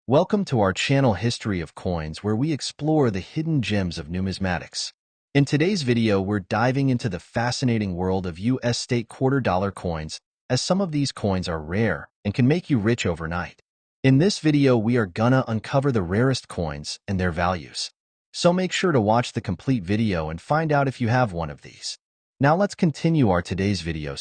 Welcome to our channel History of Coins, where we explore the hidden gems of numismatics. In today's video, we're diving into the fascinating world of U.S. state quarter-dollar coins, as some of these coins are rare and can make you rich overnight. In this video, we are gonna uncover the rarest coins and their values. So make sure to watch the complete video and find out if you have one of these. Now let's continue our today's video.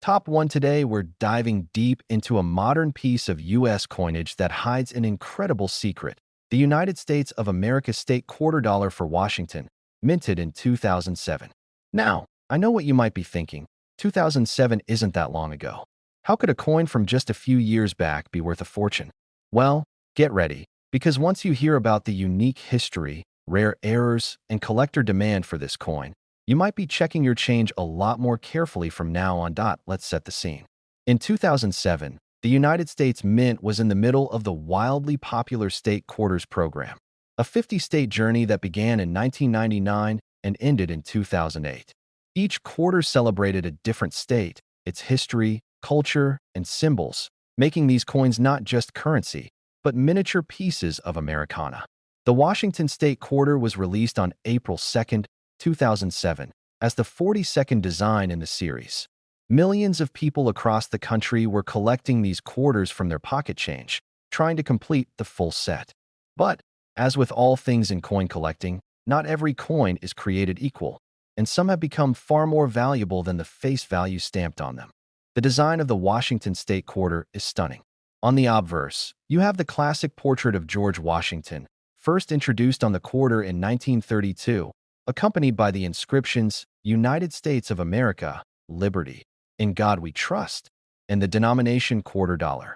Top 1 today, we're diving deep into a modern piece of U.S. coinage that hides an incredible secret. The United States of America state quarter dollar for Washington, minted in 2007. Now, I know what you might be thinking. 2007 isn't that long ago. How could a coin from just a few years back be worth a fortune? Well, get ready, because once you hear about the unique history, rare errors, and collector demand for this coin, you might be checking your change a lot more carefully from now on. Let's set the scene. In 2007, the United States Mint was in the middle of the wildly popular state quarters program, a 50-state journey that began in 1999 and ended in 2008. Each quarter celebrated a different state, its history, culture, and symbols, making these coins not just currency, but miniature pieces of Americana. The Washington State Quarter was released on April 2, 2007, as the 42nd design in the series. Millions of people across the country were collecting these quarters from their pocket change, trying to complete the full set. But, as with all things in coin collecting, not every coin is created equal, and some have become far more valuable than the face value stamped on them. The design of the Washington State Quarter is stunning. On the obverse, you have the classic portrait of George Washington, first introduced on the quarter in 1932, accompanied by the inscriptions, United States of America, Liberty, In God We Trust, and the denomination quarter dollar.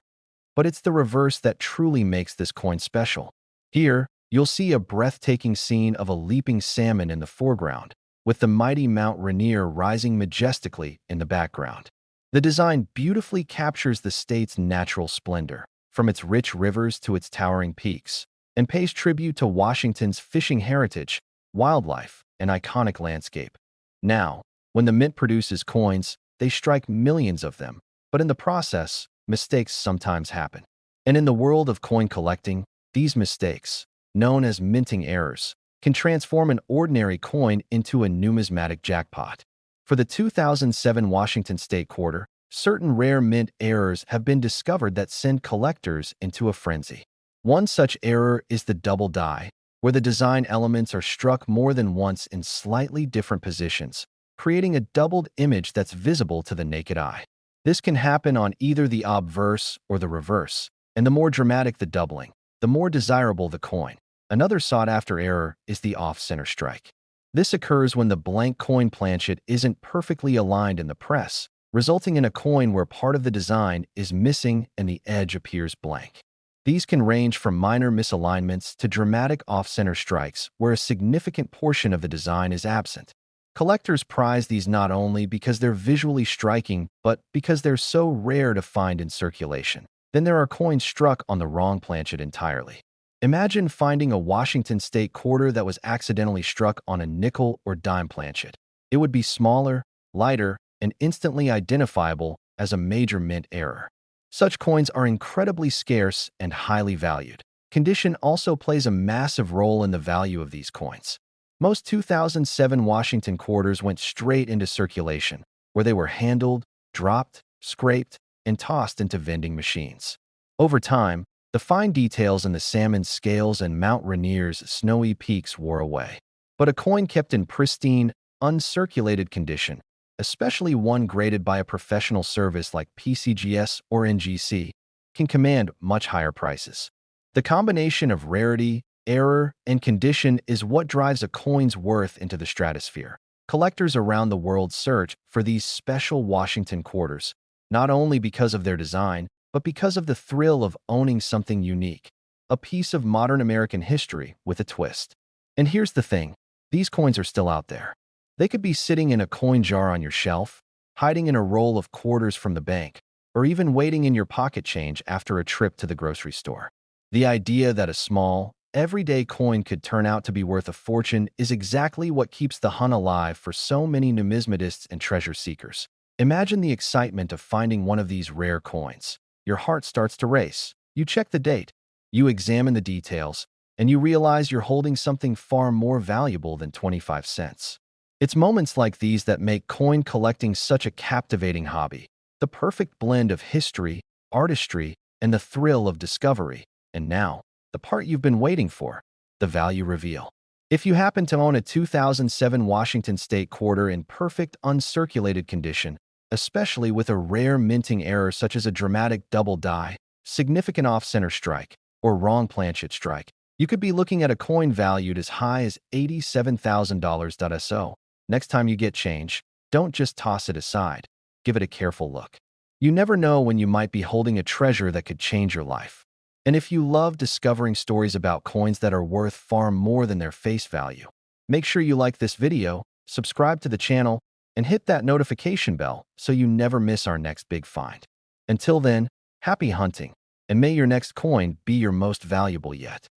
But it's the reverse that truly makes this coin special. Here, you'll see a breathtaking scene of a leaping salmon in the foreground, with the mighty Mount Rainier rising majestically in the background. The design beautifully captures the state's natural splendor, from its rich rivers to its towering peaks, and pays tribute to Washington's fishing heritage, wildlife, and iconic landscape. Now, when the mint produces coins, they strike millions of them, but in the process, mistakes sometimes happen. And in the world of coin collecting, these mistakes, known as minting errors, can transform an ordinary coin into a numismatic jackpot. For the 2007 Washington State Quarter, certain rare mint errors have been discovered that send collectors into a frenzy. One such error is the double die, where the design elements are struck more than once in slightly different positions, creating a doubled image that's visible to the naked eye. This can happen on either the obverse or the reverse, and the more dramatic the doubling, the more desirable the coin. Another sought-after error is the off-center strike. This occurs when the blank coin planchet isn't perfectly aligned in the press, resulting in a coin where part of the design is missing and the edge appears blank. These can range from minor misalignments to dramatic off-center strikes where a significant portion of the design is absent. Collectors prize these not only because they're visually striking, but because they're so rare to find in circulation. Then there are coins struck on the wrong planchet entirely. Imagine finding a Washington State Quarter that was accidentally struck on a nickel or dime planchet. It would be smaller, lighter, and instantly identifiable as a major mint error. Such coins are incredibly scarce and highly valued. Condition also plays a massive role in the value of these coins. Most 2007 Washington quarters went straight into circulation, where they were handled, dropped, scraped, and tossed into vending machines. Over time, the fine details in the salmon's scales and Mount Rainier's snowy peaks wore away. But a coin kept in pristine, uncirculated condition, especially one graded by a professional service like PCGS or NGC, can command much higher prices. The combination of rarity, error, and condition is what drives a coin's worth into the stratosphere. Collectors around the world search for these special Washington quarters, not only because of their design, but because of the thrill of owning something unique, a piece of modern American history with a twist. And here's the thing, these coins are still out there. They could be sitting in a coin jar on your shelf, hiding in a roll of quarters from the bank, or even waiting in your pocket change after a trip to the grocery store. The idea that a small, everyday coin could turn out to be worth a fortune is exactly what keeps the hunt alive for so many numismatists and treasure seekers. Imagine the excitement of finding one of these rare coins. Your heart starts to race. You check the date. You examine the details, and you realize you're holding something far more valuable than 25 cents. It's moments like these that make coin collecting such a captivating hobby. The perfect blend of history, artistry, and the thrill of discovery. And now, the part you've been waiting for, the value reveal. If you happen to own a 2007 Washington State quarter in perfect uncirculated condition, especially with a rare minting error such as a dramatic double die, significant off-center strike, or wrong planchet strike, you could be looking at a coin valued as high as $87,000. Next time you get change, don't just toss it aside. Give it a careful look. You never know when you might be holding a treasure that could change your life. And if you love discovering stories about coins that are worth far more than their face value, make sure you like this video, subscribe to the channel, and hit that notification bell so you never miss our next big find. Until then, happy hunting, and may your next coin be your most valuable yet.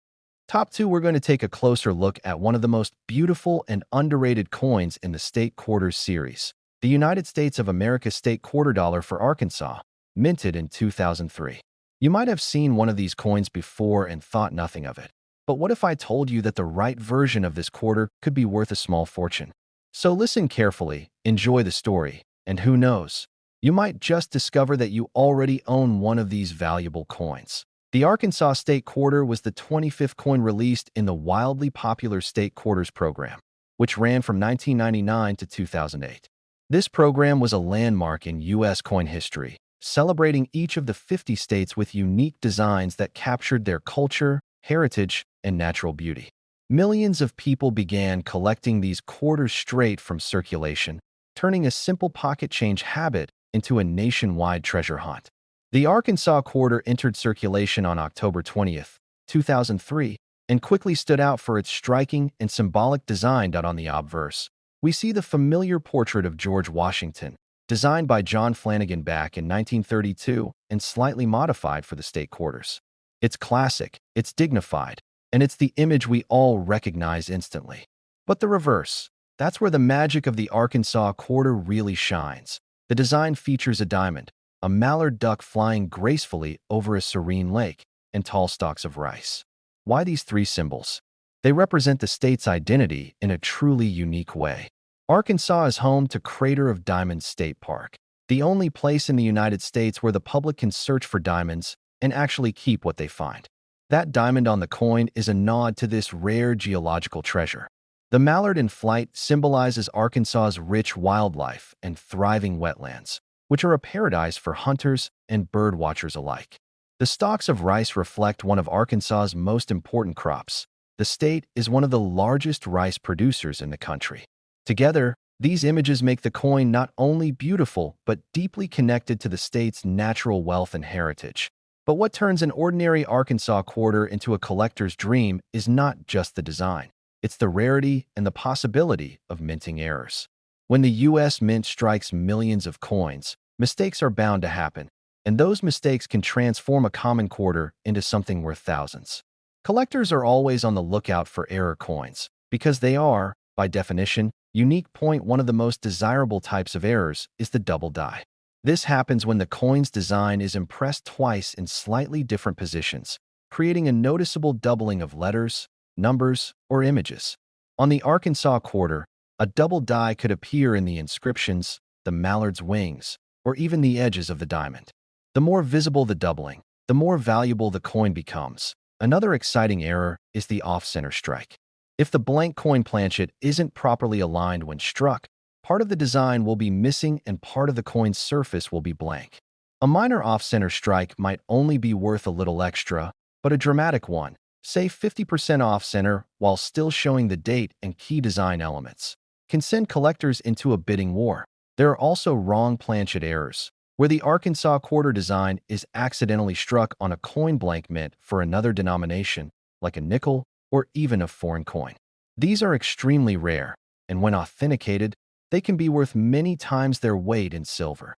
Top 2, we're going to take a closer look at one of the most beautiful and underrated coins in the State Quarters series, the United States of America State Quarter Dollar for Arkansas, minted in 2003. You might have seen one of these coins before and thought nothing of it. But what if I told you that the right version of this quarter could be worth a small fortune? So listen carefully, enjoy the story, and who knows, you might just discover that you already own one of these valuable coins. The Arkansas State Quarter was the 25th coin released in the wildly popular State Quarters program, which ran from 1999 to 2008. This program was a landmark in U.S. coin history, celebrating each of the 50 states with unique designs that captured their culture, heritage, and natural beauty. Millions of people began collecting these quarters straight from circulation, turning a simple pocket change habit into a nationwide treasure hunt. The Arkansas quarter entered circulation on October 20th, 2003, and quickly stood out for its striking and symbolic design. On the obverse, we see the familiar portrait of George Washington, designed by John Flanagan back in 1932 and slightly modified for the state quarters. It's classic, it's dignified, and it's the image we all recognize instantly. But the reverse, that's where the magic of the Arkansas quarter really shines. The design features a diamond, a mallard duck flying gracefully over a serene lake, and tall stalks of rice. Why these three symbols? They represent the state's identity in a truly unique way. Arkansas is home to Crater of Diamonds State Park, the only place in the United States where the public can search for diamonds and actually keep what they find. That diamond on the coin is a nod to this rare geological treasure. The mallard in flight symbolizes Arkansas's rich wildlife and thriving wetlands, which are a paradise for hunters and bird watchers alike. The stalks of rice reflect one of Arkansas's most important crops. The state is one of the largest rice producers in the country. Together, these images make the coin not only beautiful but deeply connected to the state's natural wealth and heritage. But what turns an ordinary Arkansas quarter into a collector's dream is not just the design. It's the rarity and the possibility of minting errors. When the U.S. Mint strikes millions of coins, mistakes are bound to happen, and those mistakes can transform a common quarter into something worth thousands. Collectors are always on the lookout for error coins, because they are, by definition, unique. One of the most desirable types of errors is the double die. This happens when the coin's design is impressed twice in slightly different positions, creating a noticeable doubling of letters, numbers, or images. On the Arkansas quarter, a double die could appear in the inscriptions, the mallard's wings, or even the edges of the diamond. The more visible the doubling, the more valuable the coin becomes. Another exciting error is the off-center strike. If the blank coin planchet isn't properly aligned when struck, part of the design will be missing and part of the coin's surface will be blank. A minor off-center strike might only be worth a little extra, but a dramatic one, say 50% off-center while still showing the date and key design elements, can send collectors into a bidding war. There are also wrong planchet errors, where the Arkansas quarter design is accidentally struck on a coin blank mint for another denomination, like a nickel or even a foreign coin. These are extremely rare, and when authenticated, they can be worth many times their weight in silver,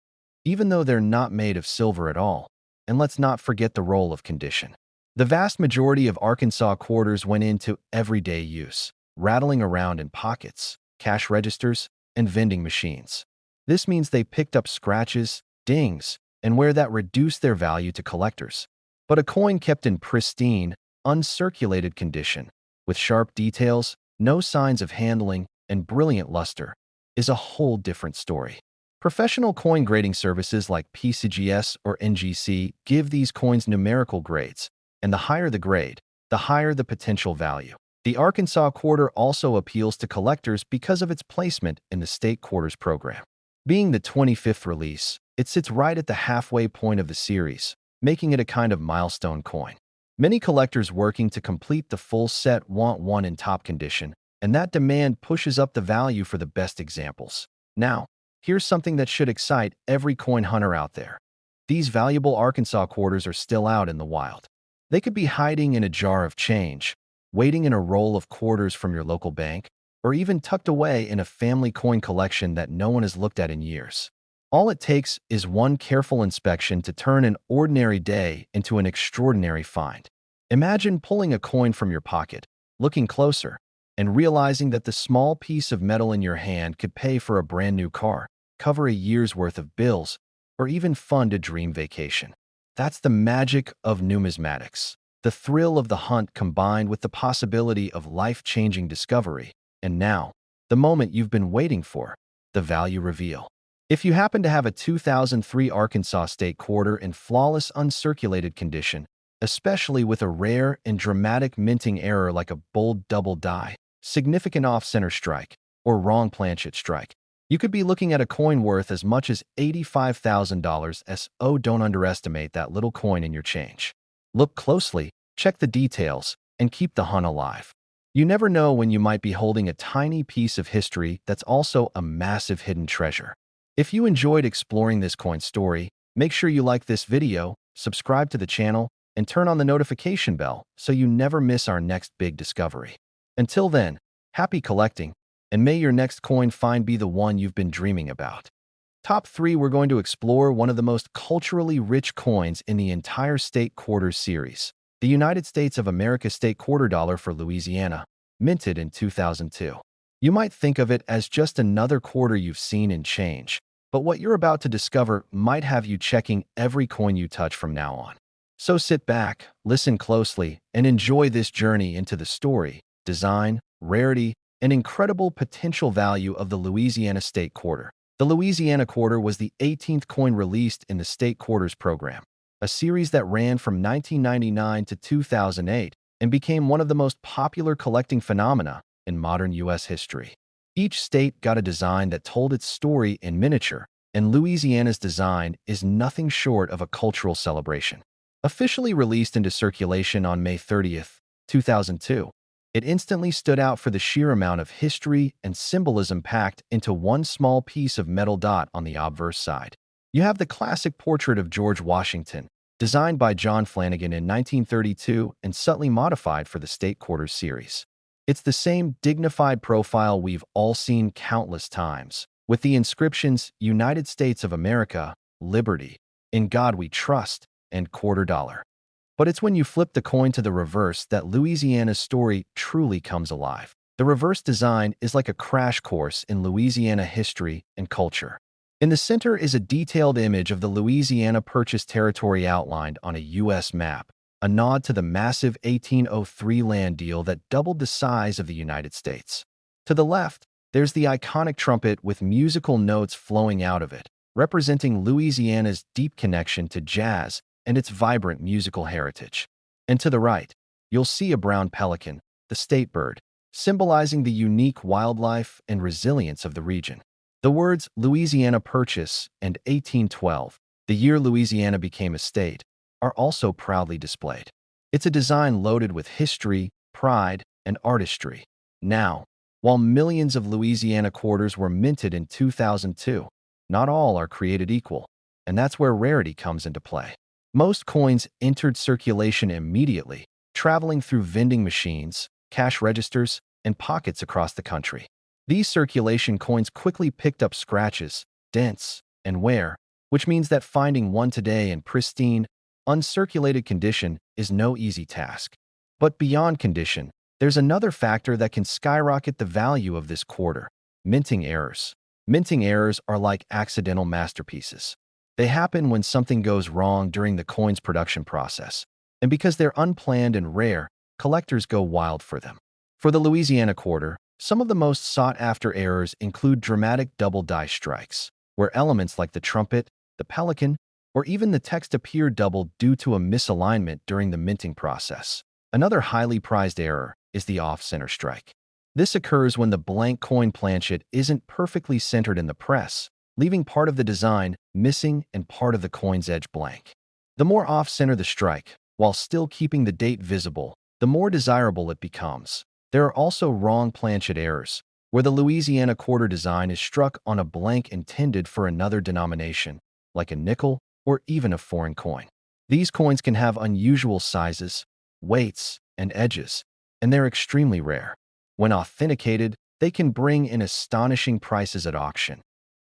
even though they're not made of silver at all. And let's not forget the role of condition. The vast majority of Arkansas quarters went into everyday use, rattling around in pockets, cash registers, and vending machines. This means they picked up scratches, dings, and wear that reduced their value to collectors. But a coin kept in pristine, uncirculated condition, with sharp details, no signs of handling, and brilliant luster, is a whole different story. Professional coin grading services like PCGS or NGC give these coins numerical grades, and the higher the grade, the higher the potential value. The Arkansas quarter also appeals to collectors because of its placement in the state quarters program. Being the 25th release, it sits right at the halfway point of the series, making it a kind of milestone coin. Many collectors working to complete the full set want one in top condition, and that demand pushes up the value for the best examples. Now, here's something that should excite every coin hunter out there. These valuable Arkansas quarters are still out in the wild. They could be hiding in a jar of change, waiting in a roll of quarters from your local bank, or even tucked away in a family coin collection that no one has looked at in years. All it takes is one careful inspection to turn an ordinary day into an extraordinary find. Imagine pulling a coin from your pocket, looking closer, and realizing that the small piece of metal in your hand could pay for a brand new car, cover a year's worth of bills, or even fund a dream vacation. That's the magic of numismatics. The thrill of the hunt combined with the possibility of life-changing discovery. And now, the moment you've been waiting for, the value reveal. If you happen to have a 2003 Arkansas State quarter in flawless uncirculated condition, especially with a rare and dramatic minting error like a bold double die, significant off-center strike, or wrong planchet strike, you could be looking at a coin worth as much as $85,000. Don't underestimate that little coin in your change. Look closely, check the details, and keep the hunt alive. You never know when you might be holding a tiny piece of history that's also a massive hidden treasure. If you enjoyed exploring this coin story, make sure you like this video, subscribe to the channel, and turn on the notification bell so you never miss our next big discovery. Until then, happy collecting, and may your next coin find be the one you've been dreaming about. Top 3, we're going to explore one of the most culturally rich coins in the entire state quarters series, the United States of America state quarter dollar for Louisiana, minted in 2002. You might think of it as just another quarter you've seen in change, but what you're about to discover might have you checking every coin you touch from now on. So sit back, listen closely, and enjoy this journey into the story, design, rarity, and incredible potential value of the Louisiana state quarter. The Louisiana quarter was the 18th coin released in the state quarters program, a series that ran from 1999 to 2008 and became one of the most popular collecting phenomena in modern U.S. history. Each state got a design that told its story in miniature, and Louisiana's design is nothing short of a cultural celebration. Officially released into circulation on May 30th, 2002, it instantly stood out for the sheer amount of history and symbolism packed into one small piece of metal dot on the obverse side. You have the classic portrait of George Washington, designed by John Flanagan in 1932 and subtly modified for the State Quarters series. It's the same dignified profile we've all seen countless times, with the inscriptions United States of America, Liberty, In God We Trust, and quarter dollar. But it's when you flip the coin to the reverse that Louisiana's story truly comes alive. The reverse design is like a crash course in Louisiana history and culture. In the center is a detailed image of the Louisiana Purchase territory outlined on a U.S. map, a nod to the massive 1803 land deal that doubled the size of the United States. To the left, there's the iconic trumpet with musical notes flowing out of it, representing Louisiana's deep connection to jazz and its vibrant musical heritage. And to the right, you'll see a brown pelican, the state bird, symbolizing the unique wildlife and resilience of the region. The words Louisiana Purchase and 1812, the year Louisiana became a state, are also proudly displayed. It's a design loaded with history, pride, and artistry. Now, while millions of Louisiana quarters were minted in 2002, not all are created equal, and that's where rarity comes into play. Most coins entered circulation immediately, traveling through vending machines, cash registers, and pockets across the country. These circulation coins quickly picked up scratches, dents, and wear, which means that finding one today in pristine, uncirculated condition is no easy task. But beyond condition, there's another factor that can skyrocket the value of this quarter: minting errors. Minting errors are like accidental masterpieces. They happen when something goes wrong during the coin's production process, And because they're unplanned and rare, collectors go wild for them. For the Louisiana quarter, some of the most sought-after errors include dramatic double die strikes, where elements like the trumpet, the pelican, or even the text appear doubled due to a misalignment during the minting process. Another highly prized error is the off-center strike. This occurs when the blank coin planchet isn't perfectly centered in the press, leaving part of the design missing and part of the coin's edge blank. The more off-center the strike, while still keeping the date visible, the more desirable it becomes. There are also wrong planchet errors, where the Louisiana quarter design is struck on a blank intended for another denomination, like a nickel or even a foreign coin. These coins can have unusual sizes, weights, and edges, and they're extremely rare. When authenticated, they can bring in astonishing prices at auction.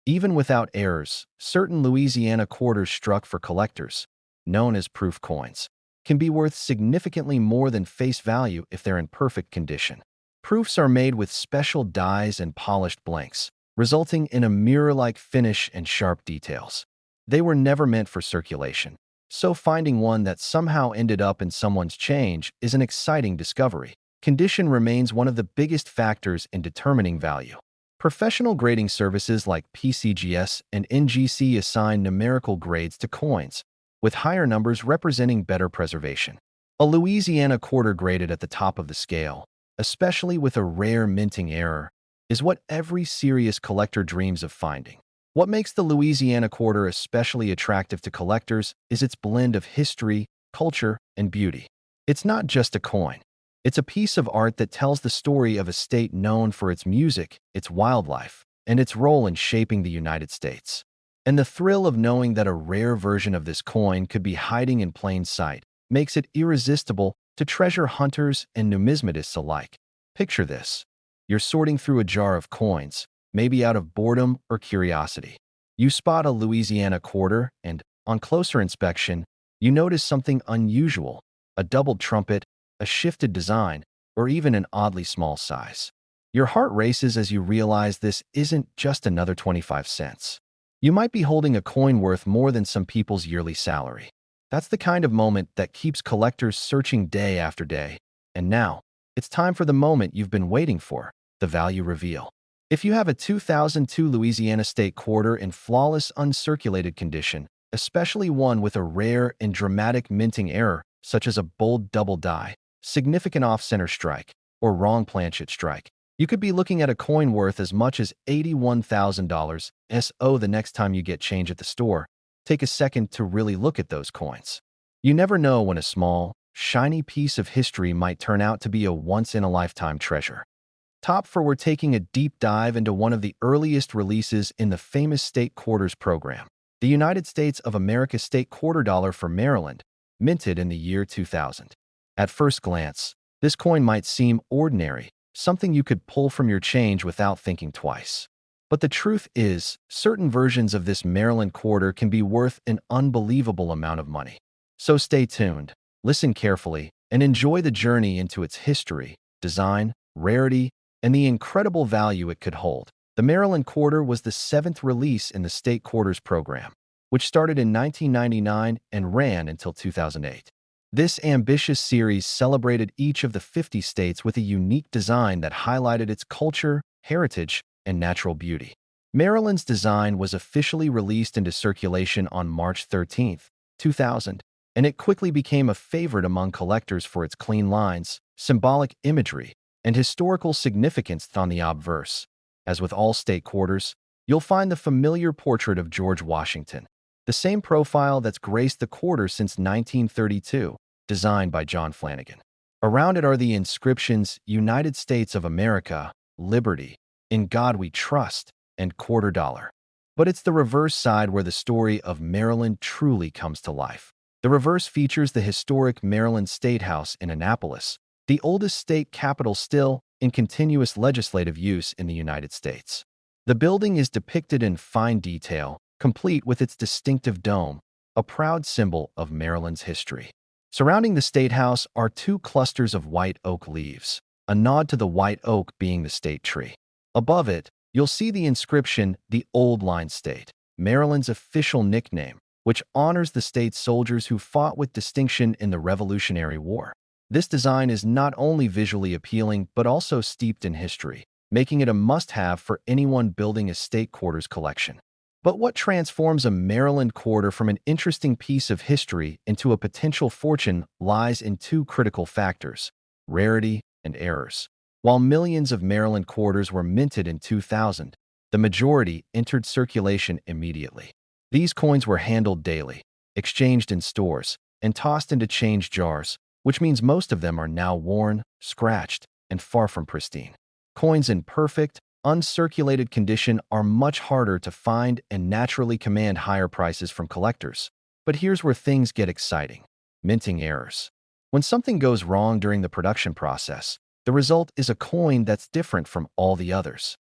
Even without errors, certain Louisiana quarters struck for collectors, known as proof coins, can be worth significantly more than face value if they're in perfect condition. Proofs are made with special dies and polished blanks, resulting in a mirror-like finish and sharp details. They were never meant for circulation, so finding one that somehow ended up in someone's change is an exciting discovery. Condition remains one of the biggest factors in determining value. Professional grading services like PCGS and NGC assign numerical grades to coins, with higher numbers representing better preservation. A Louisiana quarter graded at the top of the scale, especially with a rare minting error, is what every serious collector dreams of finding. What makes the Louisiana quarter especially attractive to collectors is its blend of history, culture, and beauty. It's not just a coin. It's a piece of art that tells the story of a state known for its music, its wildlife, and its role in shaping the United States. And the thrill of knowing that a rare version of this coin could be hiding in plain sight makes it irresistible to treasure hunters and numismatists alike. Picture this. You're sorting through a jar of coins, maybe out of boredom or curiosity. You spot a Louisiana quarter and, on closer inspection, you notice something unusual, a doubled trumpet, a shifted design, or even an oddly small size. Your heart races as you realize this isn't just another 25 cents. You might be holding a coin worth more than some people's yearly salary. That's the kind of moment that keeps collectors searching day after day. And now, it's time for the moment you've been waiting for, the value reveal. If you have a 2002 Louisiana State quarter in flawless uncirculated condition, especially one with a rare and dramatic minting error, such as a bold double die, significant off-center strike, or wrong planchet strike, you could be looking at a coin worth as much as $81,000. So the next time you get change at the store, take a second to really look at those coins. You never know when a small, shiny piece of history might turn out to be a once-in-a-lifetime treasure. Top 4, we're taking a deep dive into one of the earliest releases in the famous state quarters program, the United States of America State Quarter Dollar for Maryland, minted in the year 2000. At first glance, this coin might seem ordinary, something you could pull from your change without thinking twice. But the truth is, certain versions of this Maryland quarter can be worth an unbelievable amount of money. So stay tuned, listen carefully, and enjoy the journey into its history, design, rarity, and the incredible value it could hold. The Maryland quarter was the 7th release in the state quarters program, which started in 1999 and ran until 2008. This ambitious series celebrated each of the 50 states with a unique design that highlighted its culture, heritage, and natural beauty. Maryland's design was officially released into circulation on March 13, 2000, and it quickly became a favorite among collectors for its clean lines, symbolic imagery, and historical significance on the obverse. As with all state quarters, you'll find the familiar portrait of George Washington, the same profile that's graced the quarter since 1932, designed by John Flanagan. Around it are the inscriptions United States of America, Liberty, In God We Trust, and Quarter Dollar. But it's the reverse side where the story of Maryland truly comes to life. The reverse features the historic Maryland State House in Annapolis, the oldest state capitol still in continuous legislative use in the United States. The building is depicted in fine detail, complete with its distinctive dome, a proud symbol of Maryland's history. Surrounding the State House are 2 clusters of white oak leaves, a nod to the white oak being the state tree. Above it, you'll see the inscription, The Old Line State, Maryland's official nickname, which honors the state's soldiers who fought with distinction in the Revolutionary War. This design is not only visually appealing but also steeped in history, making it a must-have for anyone building a state quarters collection. But what transforms a Maryland quarter from an interesting piece of history into a potential fortune lies in two critical factors: rarity and errors. While millions of Maryland quarters were minted in 2000, the majority entered circulation immediately. These coins were handled daily, exchanged in stores, and tossed into change jars, which means most of them are now worn, scratched, and far from pristine. Coins in perfect, uncirculated condition are much harder to find and naturally command higher prices from collectors. But here's where things get exciting: minting errors. When something goes wrong during the production process, the result is a coin that's different from all the others.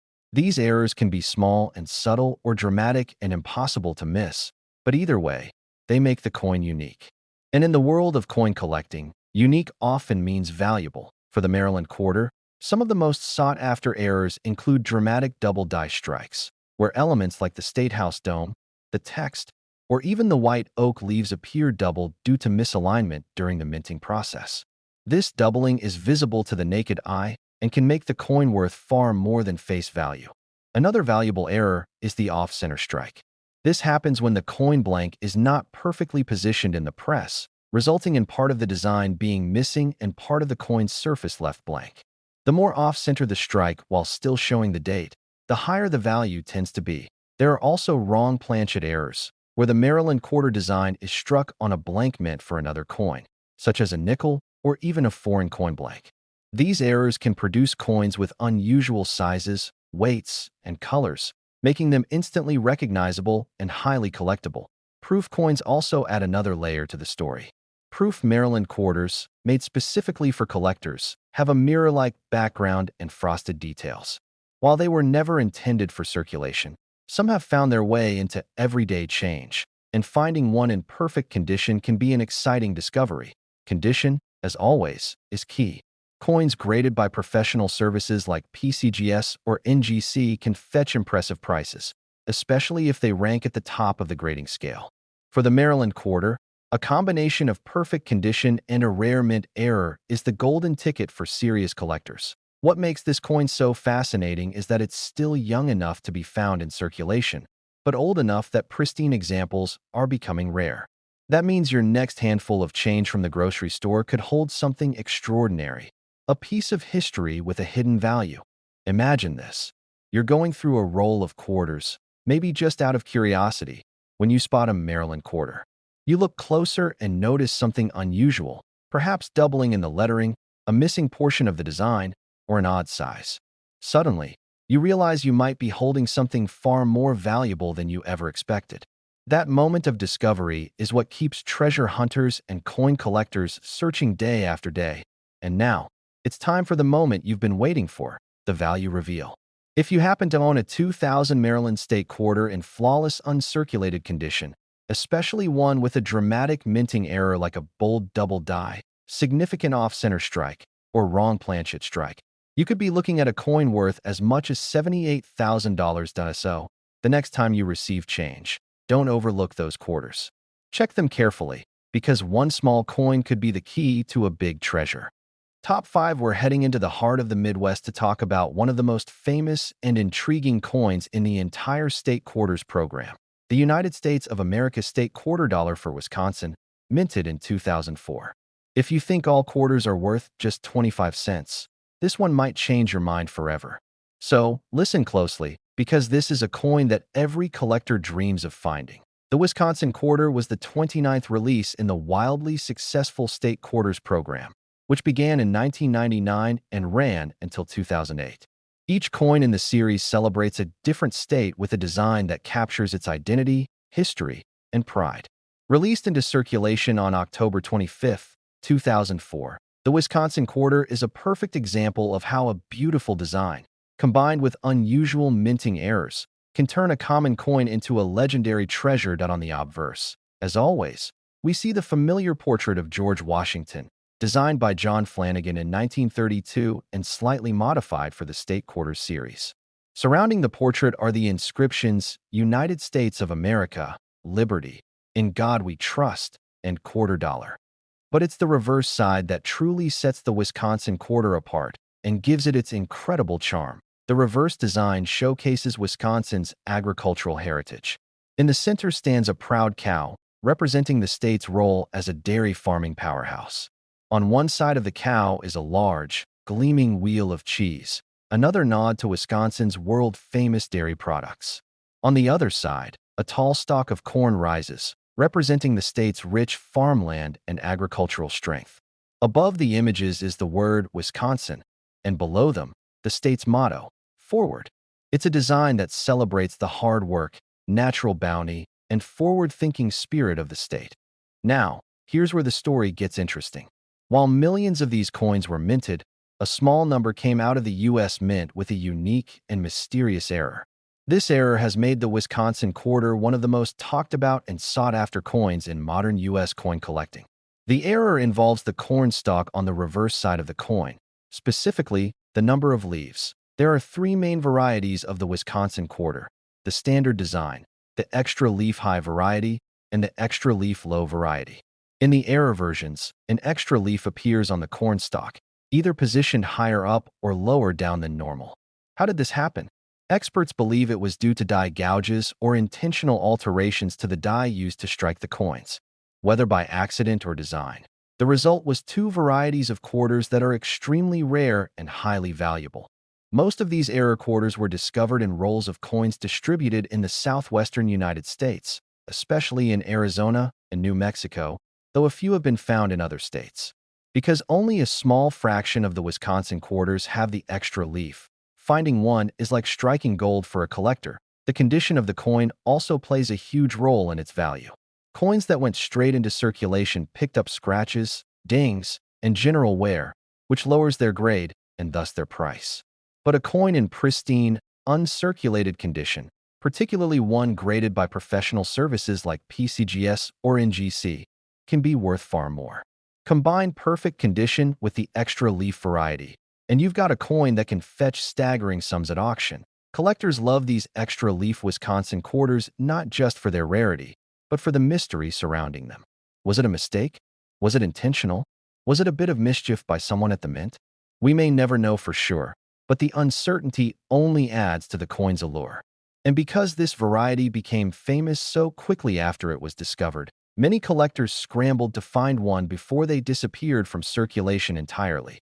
These errors can be small and subtle or dramatic and impossible to miss, but either way, they make the coin unique. And in the world of coin collecting, unique often means valuable. For the Maryland quarter, some of the most sought-after errors include dramatic double die strikes, where elements like the State House dome, the text, or even the white oak leaves appear doubled due to misalignment during the minting process. This doubling is visible to the naked eye and can make the coin worth far more than face value. Another valuable error is the off-center strike. This happens when the coin blank is not perfectly positioned in the press, resulting in part of the design being missing and part of the coin's surface left blank. The more off-center the strike while still showing the date, the higher the value tends to be. There are also wrong planchet errors, where the Maryland quarter design is struck on a blank meant for another coin, such as a nickel or even a foreign coin blank. These errors can produce coins with unusual sizes, weights, and colors, making them instantly recognizable and highly collectible. Proof coins also add another layer to the story. Proof Maryland quarters, made specifically for collectors, have a mirror-like background and frosted details. While they were never intended for circulation, some have found their way into everyday change, and finding one in perfect condition can be an exciting discovery. Condition, as always, is key. Coins graded by professional services like PCGS or NGC can fetch impressive prices, especially if they rank at the top of the grading scale. For the Maryland quarter, a combination of perfect condition and a rare mint error is the golden ticket for serious collectors. What makes this coin so fascinating is that it's still young enough to be found in circulation, but old enough that pristine examples are becoming rare. That means your next handful of change from the grocery store could hold something extraordinary, a piece of history with a hidden value. Imagine this. You're going through a roll of quarters, maybe just out of curiosity, when you spot a Maryland quarter. You look closer and notice something unusual, perhaps doubling in the lettering, a missing portion of the design, or an odd size. Suddenly, you realize you might be holding something far more valuable than you ever expected. That moment of discovery is what keeps treasure hunters and coin collectors searching day after day. And now, it's time for the moment you've been waiting for, the value reveal. If you happen to own a 2000 Maryland State quarter in flawless uncirculated condition, especially one with a dramatic minting error like a bold double die, significant off-center strike, or wrong planchet strike, you could be looking at a coin worth as much as $78,000. So, the next time you receive change, don't overlook those quarters. Check them carefully, because one small coin could be the key to a big treasure. Top 5. We're heading into the heart of the Midwest to talk about one of the most famous and intriguing coins in the entire state quarters program. The United States of America State Quarter Dollar for Wisconsin, minted in 2004. If you think all quarters are worth just 25 cents, this one might change your mind forever. So, listen closely, because this is a coin that every collector dreams of finding. The Wisconsin quarter was the 29th release in the wildly successful state quarters program, which began in 1999 and ran until 2008. Each coin in the series celebrates a different state with a design that captures its identity, history, and pride. Released into circulation on October 25, 2004, the Wisconsin quarter is a perfect example of how a beautiful design, combined with unusual minting errors, can turn a common coin into a legendary treasure. On the obverse, as always, we see the familiar portrait of George Washington, designed by John Flanagan in 1932 and slightly modified for the State Quarters series. Surrounding the portrait are the inscriptions, United States of America, Liberty, "In God We Trust," and "Quarter Dollar." But it's the reverse side that truly sets the Wisconsin quarter apart and gives it its incredible charm. The reverse design showcases Wisconsin's agricultural heritage. In the center stands a proud cow, representing the state's role as a dairy farming powerhouse. On one side of the cow is a large, gleaming wheel of cheese, another nod to Wisconsin's world-famous dairy products. On the other side, a tall stalk of corn rises, representing the state's rich farmland and agricultural strength. Above the images is the word Wisconsin, and below them, the state's motto, Forward. It's a design that celebrates the hard work, natural bounty, and forward-thinking spirit of the state. Now, here's where the story gets interesting. While millions of these coins were minted, a small number came out of the U.S. Mint with a unique and mysterious error. This error has made the Wisconsin quarter one of the most talked about and sought-after coins in modern U.S. coin collecting. The error involves the corn stalk on the reverse side of the coin, specifically the number of leaves. There are three main varieties of the Wisconsin quarter: the standard design, the extra leaf high variety, and the extra leaf low variety. In the error versions, an extra leaf appears on the corn stalk, either positioned higher up or lower down than normal. How did this happen? Experts believe it was due to die gouges or intentional alterations to the die used to strike the coins, whether by accident or design. The result was two varieties of quarters that are extremely rare and highly valuable. Most of these error quarters were discovered in rolls of coins distributed in the southwestern United States, especially in Arizona and New Mexico, though a few have been found in other states. Because only a small fraction of the Wisconsin quarters have the extra leaf, finding one is like striking gold for a collector. The condition of the coin also plays a huge role in its value. Coins that went straight into circulation picked up scratches, dings, and general wear, which lowers their grade and thus their price. But a coin in pristine, uncirculated condition, particularly one graded by professional services like PCGS or NGC, can be worth far more. Combine perfect condition with the extra leaf variety, and you've got a coin that can fetch staggering sums at auction. Collectors love these extra leaf Wisconsin quarters not just for their rarity, but for the mystery surrounding them. Was it a mistake? Was it intentional? Was it a bit of mischief by someone at the mint? We may never know for sure, but the uncertainty only adds to the coin's allure. And because this variety became famous so quickly after it was discovered, many collectors scrambled to find one before they disappeared from circulation entirely.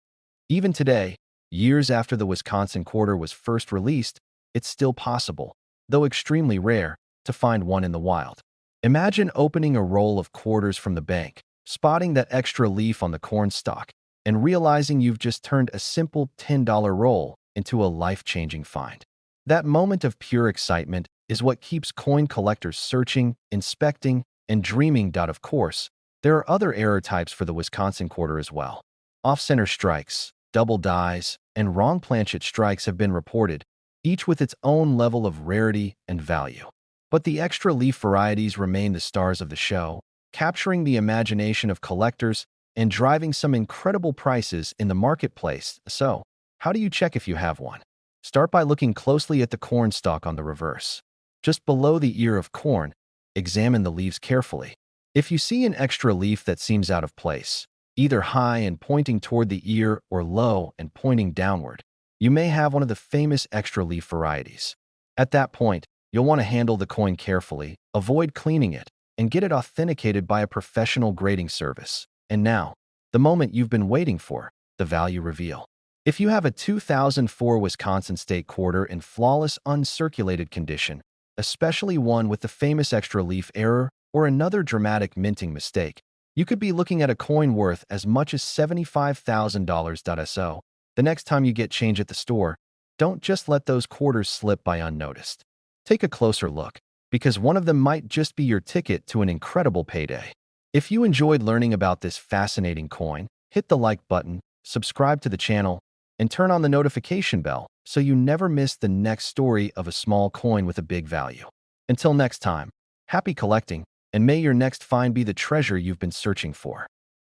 Even today, years after the Wisconsin quarter was first released, it's still possible, though extremely rare, to find one in the wild. Imagine opening a roll of quarters from the bank, spotting that extra leaf on the corn stalk, and realizing you've just turned a simple $10 roll into a life-changing find. That moment of pure excitement is what keeps coin collectors searching, inspecting, and dreaming. Of course, there are other error types for the Wisconsin quarter as well. Off-center strikes, double dies, and wrong planchet strikes have been reported, each with its own level of rarity and value. But the extra leaf varieties remain the stars of the show, capturing the imagination of collectors and driving some incredible prices in the marketplace. So, how do you check if you have one? Start by looking closely at the corn stalk on the reverse. Just below the ear of corn, examine the leaves carefully. If you see an extra leaf that seems out of place, either high and pointing toward the ear or low and pointing downward, you may have one of the famous extra leaf varieties. At that point, you'll want to handle the coin carefully, avoid cleaning it, and get it authenticated by a professional grading service. And now, the moment you've been waiting for, the value reveal. If you have a 2004 Wisconsin State quarter in flawless, uncirculated condition, especially one with the famous extra leaf error or another dramatic minting mistake, you could be looking at a coin worth as much as $75,000. So, the next time you get change at the store, don't just let those quarters slip by unnoticed. Take a closer look, because one of them might just be your ticket to an incredible payday. If you enjoyed learning about this fascinating coin, hit the like button, subscribe to the channel, and turn on the notification bell so you never miss the next story of a small coin with a big value. Until next time, happy collecting, and may your next find be the treasure you've been searching for.